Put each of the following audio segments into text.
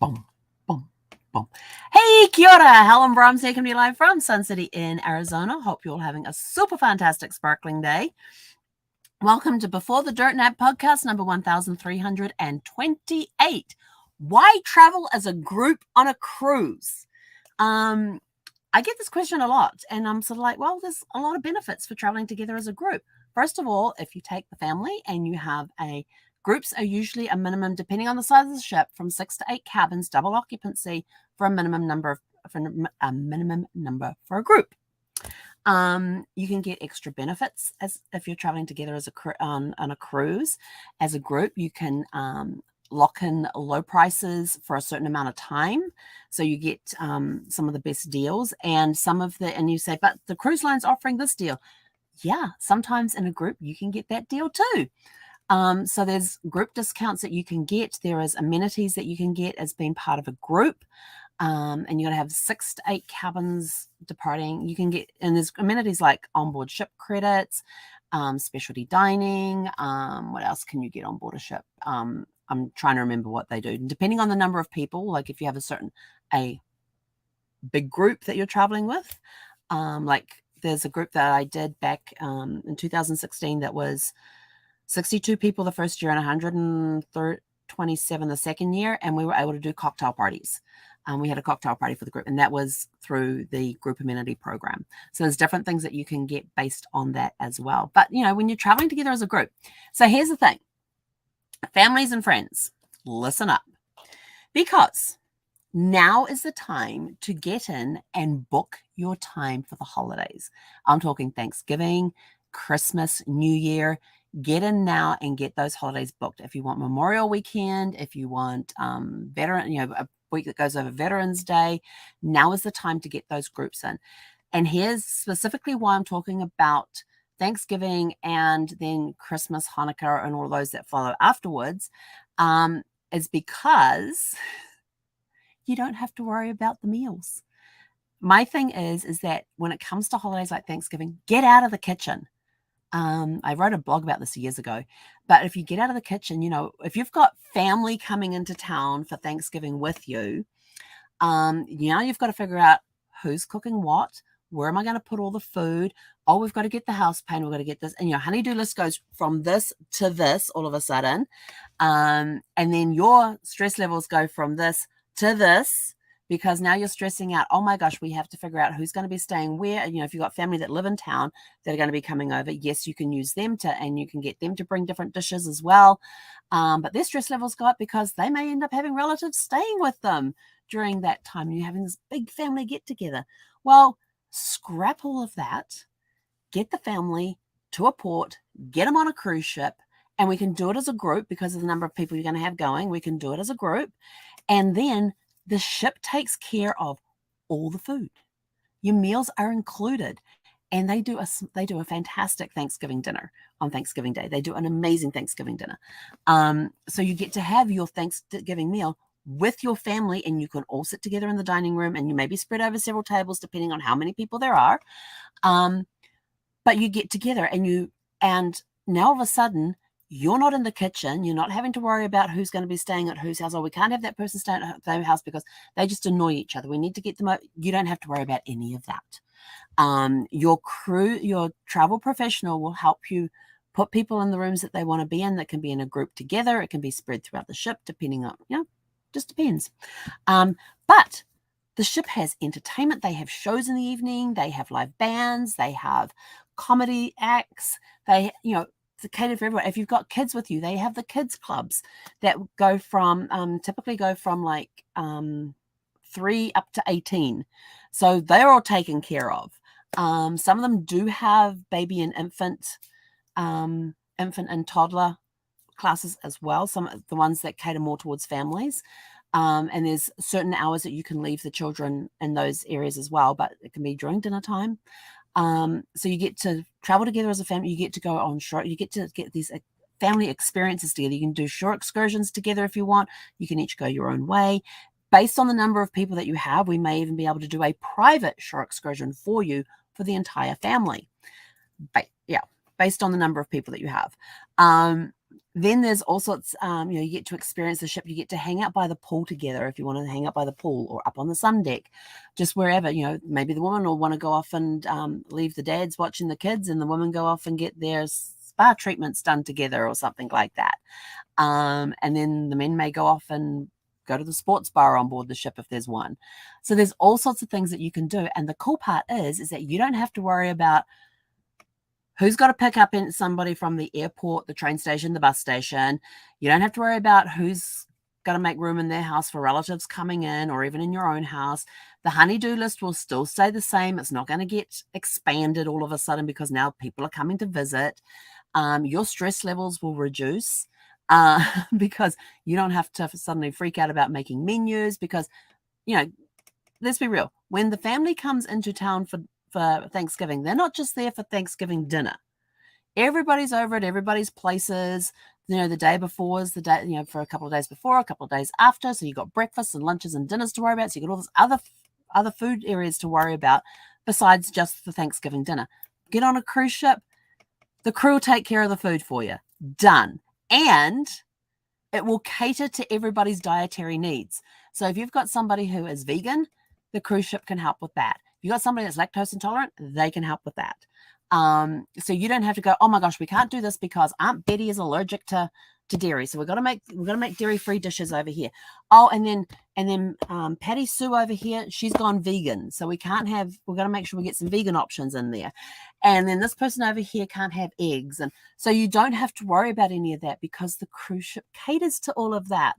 Boom, boom, boom. Hey, kia ora. Helen Brahms here, coming to you live from Sun City in Arizona. Hope you're all having a super fantastic, sparkling day. Welcome to Before the Dirt Nap podcast number 1328. Why travel as a group on a cruise? I get this question a lot, and I'm sort of like, well, there's a lot of benefits for traveling together as a group. First of all, if you take the family and you have groups are usually a minimum, depending on the size of the ship, from 6 to 8 cabins, double occupancy for a minimum number for a group. You can get extra benefits as if you're traveling together as on a cruise as a group. You can lock in low prices for a certain amount of time, so you get some of the best deals. And you say, but the cruise line's offering this deal. Yeah, sometimes in a group you can get that deal too. So there's group discounts that you can get. There is amenities that you can get as being part of a group. And you're going to have 6 to 8 cabins departing. You can get, and there's amenities like onboard ship credits, specialty dining. What else can you get on board a ship? I'm trying to remember what they do. Depending on the number of people, like if you have a big group that you're traveling with, like there's a group that I did back in 2016 that was 62 people the first year and 127 the second year, and we were able to do cocktail parties. We had a cocktail party for the group, and that was through the group amenity program. So there's different things that you can get based on that as well. But, when you're traveling together as a group. So here's the thing. Families and friends, listen up. Because now is the time to get in and book your time for the holidays. I'm talking Thanksgiving, Christmas, New Year. Get in now and get those holidays booked. If you want Memorial Weekend, if you want a week that goes over Veterans Day, now is the time to get those groups in. And here's specifically why I'm talking about Thanksgiving and then Christmas, Hanukkah, and all those that follow afterwards, is because you don't have to worry about the meals. My thing is that when it comes to holidays like Thanksgiving, get out of the kitchen. I wrote a blog about this years ago, but if you get out of the kitchen, if you've got family coming into town for Thanksgiving with you, you've got to figure out who's cooking what, where am I going to put all the food? Oh, we've got to get the house painted. We've got to get this. And honey-do list goes from this to this all of a sudden. And then your stress levels go from this to this, because now you're stressing out, oh my gosh, we have to figure out who's going to be staying where. If you've got family that live in town that are going to be coming over, yes, you can use them and you can get them to bring different dishes as well. But their stress levels go up because they may end up having relatives staying with them during that time. And you're having this big family get together. Well, scrap all of that, get the family to a port, get them on a cruise ship, and we can do it as a group because of the number of people you're going to have going. We can do it as a group. And then the ship takes care of all the food. Your meals are included, and they do a fantastic Thanksgiving dinner on Thanksgiving Day. They do an amazing Thanksgiving dinner. So you get to have your Thanksgiving meal with your family, and you can all sit together in the dining room, and you may be spread over several tables depending on how many people there are. But you get together, and now all of a sudden, you're not in the kitchen. You're not having to worry about who's going to be staying at whose house. Or we can't have that person staying at their house because they just annoy each other. We need to get them out. You don't have to worry about any of that. Your travel professional will help you put people in the rooms that they want to be in. That can be in a group together. It can be spread throughout the ship, depending on, just depends. But the ship has entertainment. They have shows in the evening. They have live bands. They have comedy acts. They, to cater for everyone. If you've got kids with you, they have the kids clubs that go from typically go from like 3 up to 18. So they're all taken care of. Some of them do have baby and infant and toddler classes as well. Some of the ones that cater more towards families. And there's certain hours that you can leave the children in those areas as well, but it can be during dinner time. So you get to travel together as a family. You get to go on shore. You get to get these family experiences together. You can do shore excursions together if you want. You can each go your own way. Based on the number of people that you have, we may even be able to do a private shore excursion for you for the entire family. Based on the number of people that you have. Then there's all sorts, you get to experience the ship. You get to hang out by the pool together if you want to hang out by the pool, or up on the sun deck, just wherever. Maybe the woman will want to go off and leave the dads watching the kids, and the women go off and get their spa treatments done together or something like that. And then the men may go off and go to the sports bar on board the ship if there's one. So there's all sorts of things that you can do. And the cool part is that you don't have to worry about who's got to pick up somebody from the airport, the train station, the bus station. You don't have to worry about who's got to make room in their house for relatives coming in, or even in your own house. The honey-do list will still stay the same. It's not going to get expanded all of a sudden because now people are coming to visit. Your stress levels will reduce because you don't have to suddenly freak out about making menus, because, let's be real. When the family comes into town for Thanksgiving, they're not just there for Thanksgiving dinner. Everybody's over at everybody's places. The day before is the day, for a couple of days before, a couple of days after. So you got breakfasts and lunches and dinners to worry about. So you got all those other food areas to worry about besides just the Thanksgiving dinner. Get on a cruise ship. The crew will take care of the food for you. Done. And it will cater to everybody's dietary needs. So if you've got somebody who is vegan, the cruise ship can help with that. If you've got somebody that's lactose intolerant, they can help with that. So you don't have to go, oh my gosh, we can't do this because Aunt Betty is allergic to dairy, so we're gonna make dairy-free dishes over here. Oh, and then Patty Sue over here, she's gone vegan, so we're gonna make sure we get some vegan options in there. And then this person over here can't have eggs, and so you don't have to worry about any of that because the cruise ship caters to all of that.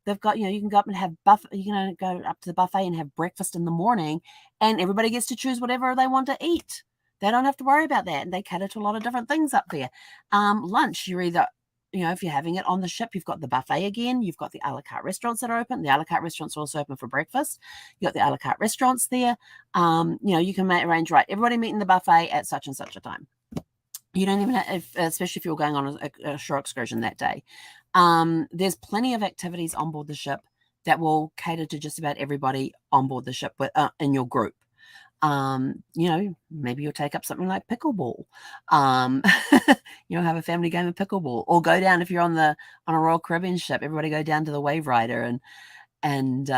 They've got, you can go up and have buffet. You can go up to the buffet and have breakfast in the morning, and everybody gets to choose whatever they want to eat. They don't have to worry about that, and they cater to a lot of different things up there. Lunch, you're either, if you're having it on the ship, you've got the buffet again. You've got the a la carte restaurants that are open. The a la carte restaurants are also open for breakfast. You've got the a la carte restaurants there. You can arrange, right, everybody meet in the buffet at such and such a time. You don't even have, especially if you're going on a shore excursion that day. There's plenty of activities on board the ship that will cater to just about everybody on board the ship in your group. Maybe you'll take up something like pickleball. Have a family game of pickleball, or go down, if you're on a Royal Caribbean ship, everybody go down to the Wave Rider and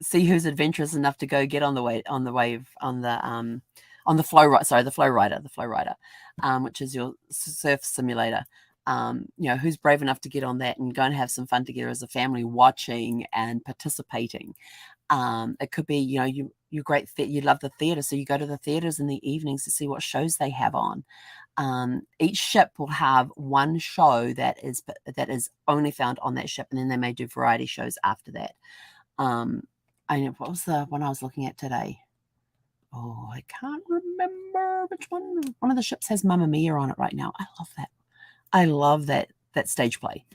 see who's adventurous enough to go get on the flow rider, which is your surf simulator. Who's brave enough to get on that and go and have some fun together as a family, watching and participating. It could be, you love the theater, so you go to the theaters in the evenings to see what shows they have on. Each ship will have one show that is only found on that ship, and then they may do variety shows after that. What was the one I was looking at today? Oh, I can't remember which one. One of the ships has Mamma Mia on it right now. I love that stage play.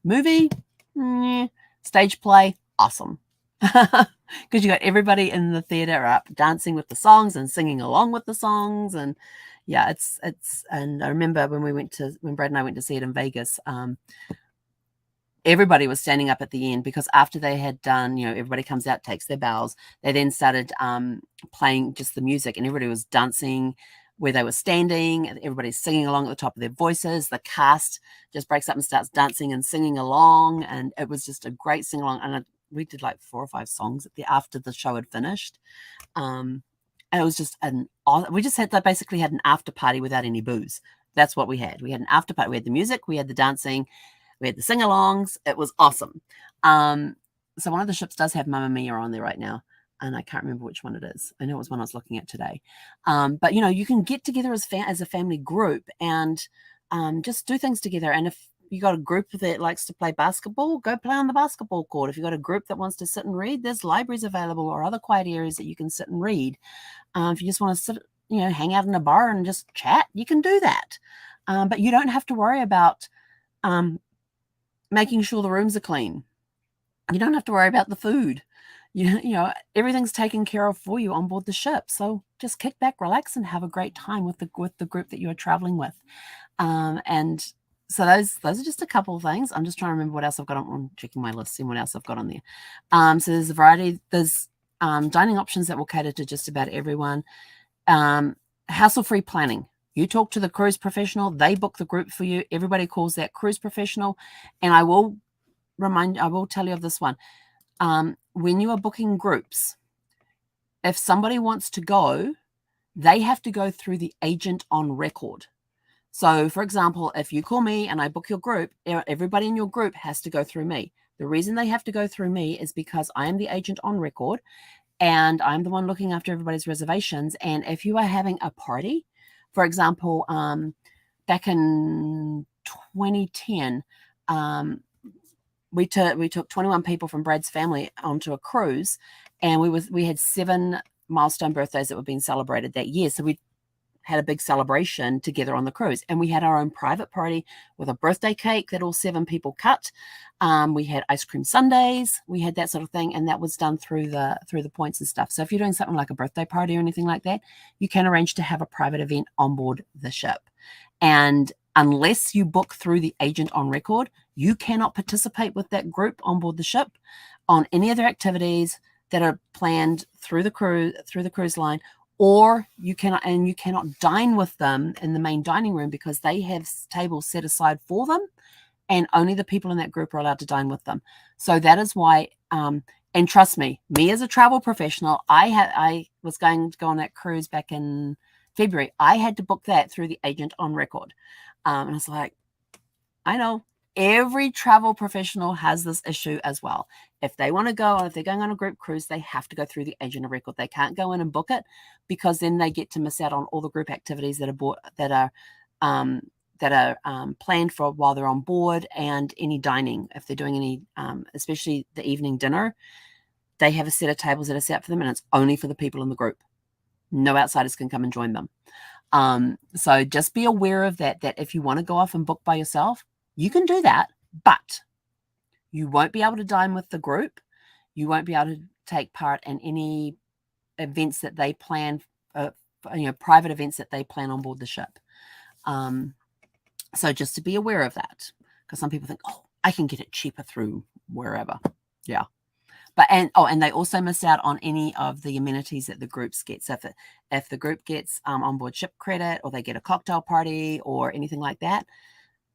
Movie, stage play, awesome. Because you got everybody in the theater up dancing with the songs and singing along with the songs, and yeah, it's. And I remember when Brad and I went to see it in Vegas, everybody was standing up at the end, because after they had done, everybody comes out, takes their bows. They then started playing just the music, and everybody was dancing where they were standing. Everybody's singing along at the top of their voices. The cast just breaks up and starts dancing and singing along, and it was just a great sing along. And we did like 4 or 5 songs after the show had finished. And it was just basically had an after party without any booze. That's what we had. We had an after party. We had the music, we had the dancing, we had the sing-alongs. It was awesome. So one of the ships does have Mamma Mia on there right now, and I can't remember which one it is. I know it was one I was looking at today. But you can get together as a family group and just do things together. And if you got a group that likes to play basketball, go play on the basketball court. If you got a group that wants to sit and read, there's libraries available or other quiet areas that you can sit and read. If you just want to sit, hang out in a bar and just chat, you can do that. But you don't have to worry about making sure the rooms are clean. You don't have to worry about the food. Everything's taken care of for you on board the ship. So just kick back, relax, and have a great time with the group that you are traveling with. And so those are just a couple of things. I'm just trying to remember what else I've got on. I'm checking my list, seeing what else I've got on there. So there's a variety. There's dining options that will cater to just about everyone. Hassle-free planning. You talk to the cruise professional, they book the group for you. Everybody calls that cruise professional. And I will tell you of this one. When you are booking groups, if somebody wants to go, they have to go through the agent on record. So, for example, if you call me and I book your group, everybody in your group has to go through me. The reason they have to go through me is because I am the agent on record and I'm the one looking after everybody's reservations. And if you are having a party, for example, back in 2010, we took 21 people from Brad's family onto a cruise, and we had 7 milestone birthdays that were being celebrated that year. So we had a big celebration together on the cruise, and we had our own private party with a birthday cake that all 7 people cut. We had ice cream sundaes, we had that sort of thing, and that was done through the points and stuff. So if you're doing something like a birthday party or anything like that, you can arrange to have a private event on board the ship. And unless you book through the agent on record, you cannot participate with that group on board the ship on any other activities that are planned through the cruise line, or you cannot dine with them in the main dining room because they have tables set aside for them, and only the people in that group are allowed to dine with them. So that is why, and trust me as a travel professional, I was going to go on that cruise back in February. I had to book that through the agent on record. And I was like, I know every travel professional has this issue as well. If they want to go, or if they're going on a group cruise, they have to go through the agent of record. They can't go in and book it, because then they get to miss out on all the group activities that are planned for while they're on board, and any dining. If they're doing any, especially the evening dinner, they have a set of tables that are set for them, and it's only for the people in the group. No outsiders can come and join them. So just be aware of that if you want to go off and book by yourself, you can do that, but you won't be able to dine with the group. You won't be able to take part in any events that they plan, private events that they plan on board the ship. So just to be aware of that, because some people think, oh, I can get it cheaper through wherever. Yeah. But and they also miss out on any of the amenities that the groups get. So if the group gets onboard ship credit, or they get a cocktail party or anything like that,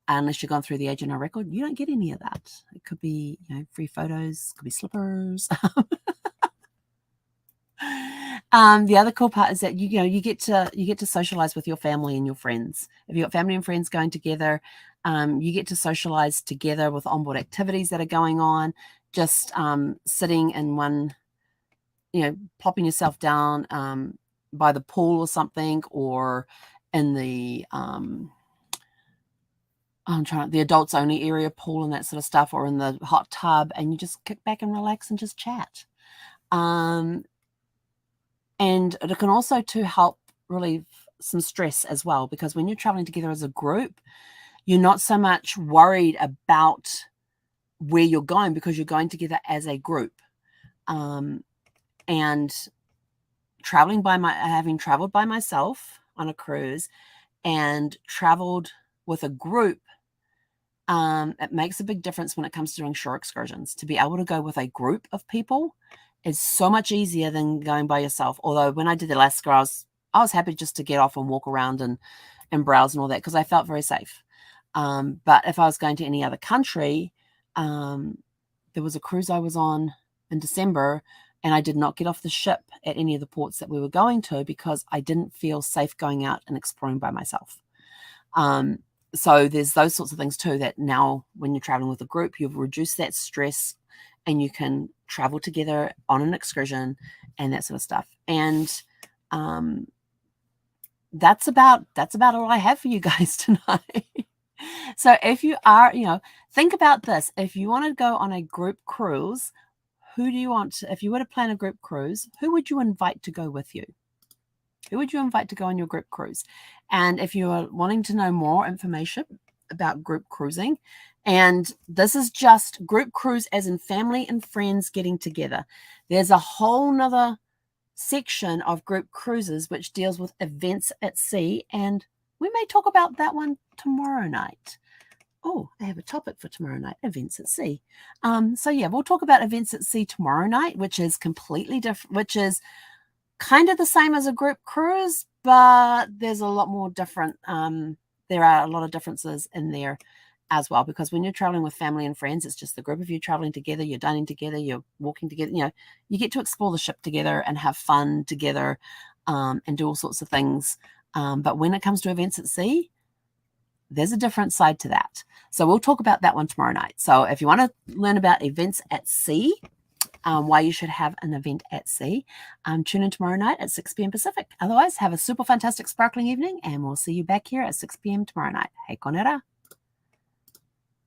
unless you've gone through the agent on record, you don't get any of that. It could be free photos, could be slippers. The other cool part is that you get to socialize with your family and your friends. If you've got family and friends going together, you get to socialize together with onboard activities that are going on. Just sitting in one, plopping yourself down by the pool or something, or in the the adults only area pool and that sort of stuff, or in the hot tub, and you just kick back and relax and just chat. And it can also to help relieve some stress as well, because when you're traveling together as a group, you're not so much worried about where you're going, because you're going together as a group. And having traveled by myself on a cruise and traveled with a group, it makes a big difference when it comes to doing shore excursions. To be able to go with a group of people is so much easier than going by yourself. Although when I did Alaska, I was happy just to get off and walk around and browse and all that, because I felt very safe. But if I was going to any other country, there was a cruise I was on in December, and I did not get off the ship at any of the ports that we were going to, because I didn't feel safe going out and exploring by myself. So there's those sorts of things too, that now when you're traveling with a group, you've reduced that stress and you can travel together on an excursion and that sort of stuff. And that's about all I have for you guys tonight. So if you are, think about this. If you want to go on a group cruise, if you were to plan a group cruise, who would you invite to go with you? Who would you invite to go on your group cruise? And if you are wanting to know more information about group cruising, and this is just group cruise as in family and friends getting together, there's a whole nother section of group cruises which deals with events at sea, and we may talk about that one tomorrow night. Oh, I have a topic for tomorrow night, events at sea. So yeah, we'll talk about events at sea tomorrow night, which is completely different, which is kind of the same as a group cruise, but there's a lot more different. There are a lot of differences in there as well, because when you're traveling with family and friends, it's just the group of you traveling together, you're dining together, you're walking together, you get to explore the ship together and have fun together, and do all sorts of things. But when it comes to events at sea, there's a different side to that. So we'll talk about that one tomorrow night. So if you want to learn about events at sea, why you should have an event at sea, tune in tomorrow night at 6 p.m. Pacific. Otherwise, have a super fantastic sparkling evening, and we'll see you back here at 6 p.m. tomorrow night. Hei konera.